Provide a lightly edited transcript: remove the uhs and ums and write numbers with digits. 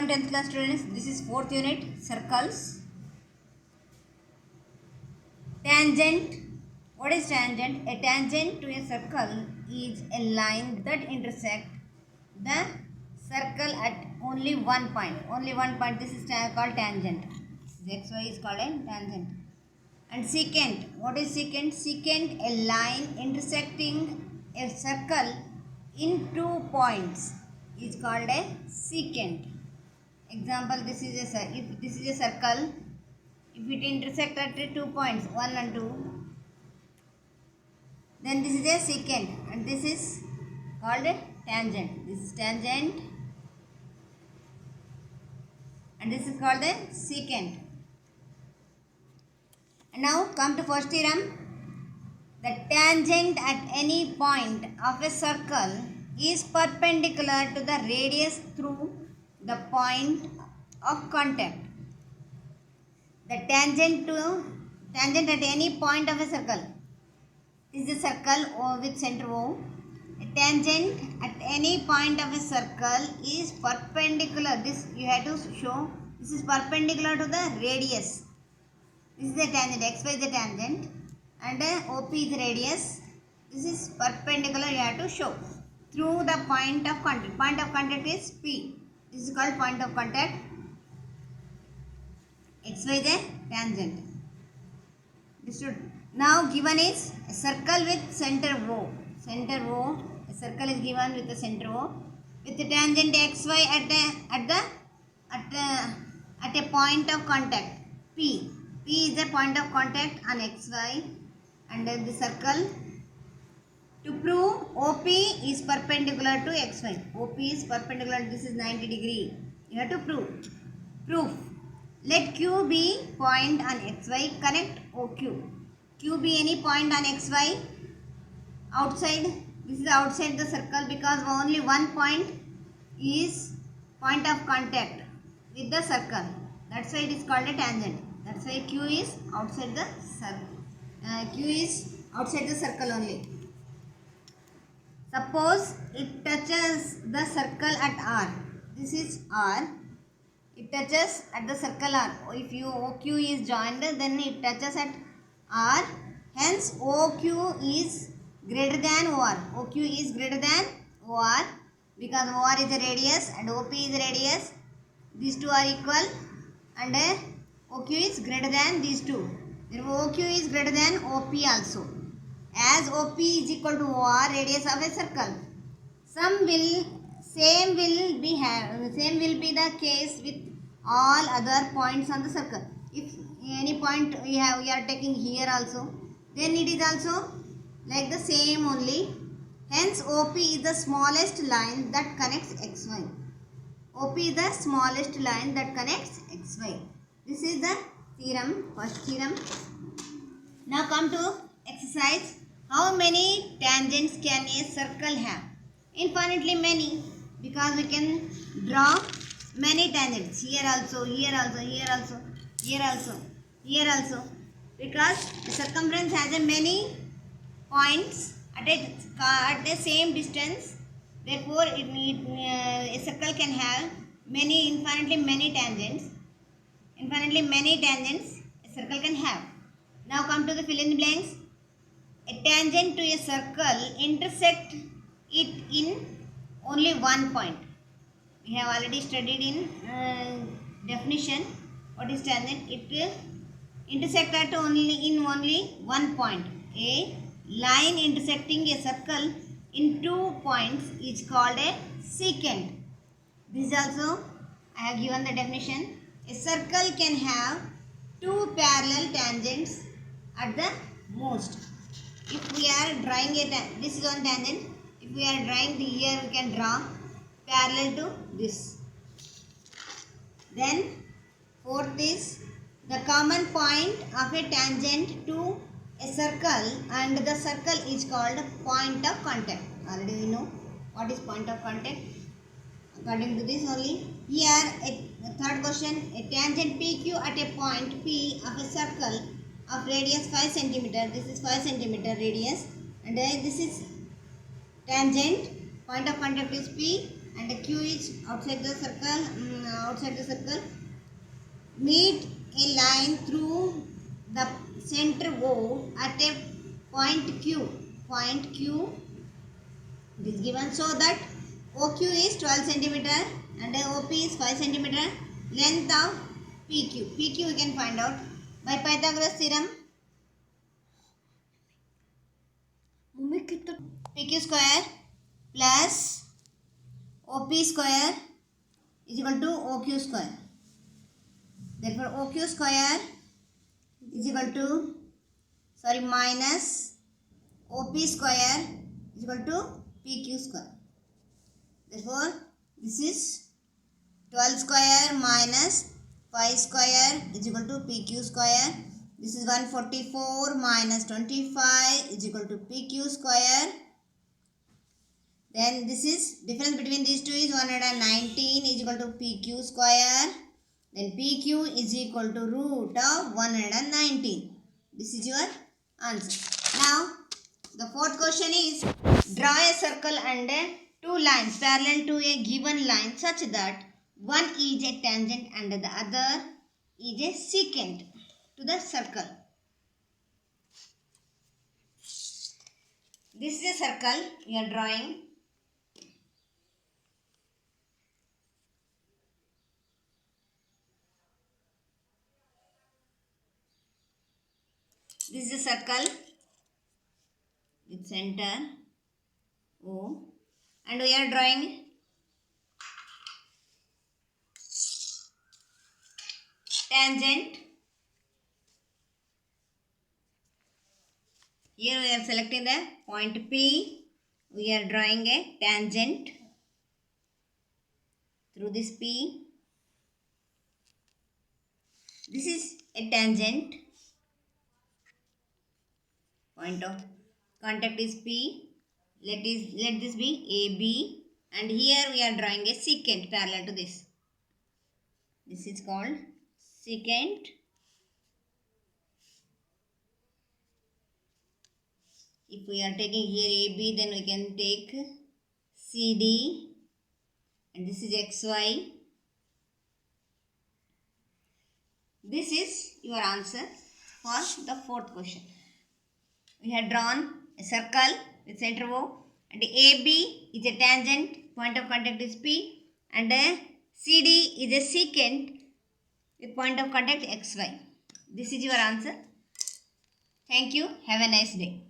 10th class students. This is 4th unit, circles. Tangent. What is tangent? A tangent to a circle is a line that intersects the circle at only one point. Only one point. This is called tangent. XY is called a tangent. And secant. What is secant? Secant, a line intersecting a circle in 2 points, is called a secant. Example, this is if this is a circle, if it intersects at 2 points, 1 and 2, then this is a secant, and this is called a tangent. This is tangent, and this is called a secant. And now come to first theorem. The tangent at any point of a circle is perpendicular to the radius through the point of contact. The tangent at any point of a circle is a circle with center O. A tangent at any point of a circle is perpendicular. This you have to show. This is perpendicular to the radius. This is the tangent. XY is the tangent, and OP is the radius. This is perpendicular. You have to show through the point of contact. Point of contact is P. This is called point of contact. XY is a tangent. Now given is a circle with center O. Center O. A circle is given with the center O with the tangent XY at a point of contact P. P is the point of contact on XY and the circle. To prove OP is perpendicular to XY. OP is perpendicular. This is 90 degree. You have to prove. Proof. Let Q be point on XY. Connect OQ. Q be any point on XY. Outside. This is outside the circle because only one point is point of contact with the circle. That's why it is called a tangent. That's why Q is outside the circle. Q is outside the circle only. Suppose it touches the circle at R. This is R. It touches at the circle R. If OQ is joined, then it touches at R. Hence, OQ is greater than OR. OQ is greater than OR because OR is the radius and OP is the radius. These two are equal and OQ is greater than these two. Therefore, OQ is greater than OP also. As OP is equal to OR, radius of a circle. Same will be the case with all other points on the circle. If any point we are taking here also, then it is also like the same only. Hence, OP is the smallest line that connects XY. OP is the smallest line that connects XY. This is the theorem, first theorem. Now come to exercise. How many tangents can a circle have? Infinitely many, because we can draw many tangents. Here also, here also, here also, here also, here also. Because the circumference has a many points at the same distance. Therefore, a circle can have infinitely many tangents. Infinitely many tangents a circle can have. Now come to the fill in the blanks. A tangent to a circle intersect it in only one point. We have already studied in definition. What is tangent? It intersect at only one point. A line intersecting a circle in 2 points is called a secant. This also I have given the definition. A circle can have 2 parallel tangents at the most. If we are drawing this is one tangent. If we are drawing here, we can draw parallel to this. Then fourth is the common point of a tangent to a circle and the circle is called point of contact. Already we know what is point of contact. According to this only. Here a third question. A tangent PQ at a point P of a circle of radius 5 cm. This is 5 cm radius and this is tangent. Point of contact is P and Q is outside the circle. Meet a line through the center O at a point Q. Point Q is given, so that OQ is 12 centimeter and OP is 5 centimeter. Length of PQ. PQ we can find out by Pythagoras theorem. PQ square plus OP square is equal to OQ square. Therefore, OQ square is equal to minus OP square is equal to PQ square. Therefore, this is 12 square minus 5 square is equal to PQ square. This is 144 minus 25 is equal to PQ square. Then this is difference between these two is 119 is equal to PQ square. Then PQ is equal to root of 119. This is your answer. Now the fourth question is, draw a circle and two lines parallel to a given line such that one is a tangent and the other is a secant to the circle. This is a circle we are drawing. This is a circle with center O, and we are drawing tangent. Here we are selecting the point P. We are drawing a tangent through this P. This is a tangent. Point of contact is P. Let this be AB. And here we are drawing a secant parallel to this. This is called secant. If we are taking here AB, then we can take CD, and this is XY. This is your answer for the fourth question. We have drawn a circle with center O, and AB is a tangent, point of contact is P, and CD is a secant with point of contact XY. This is your answer. Thank you. Have a nice day.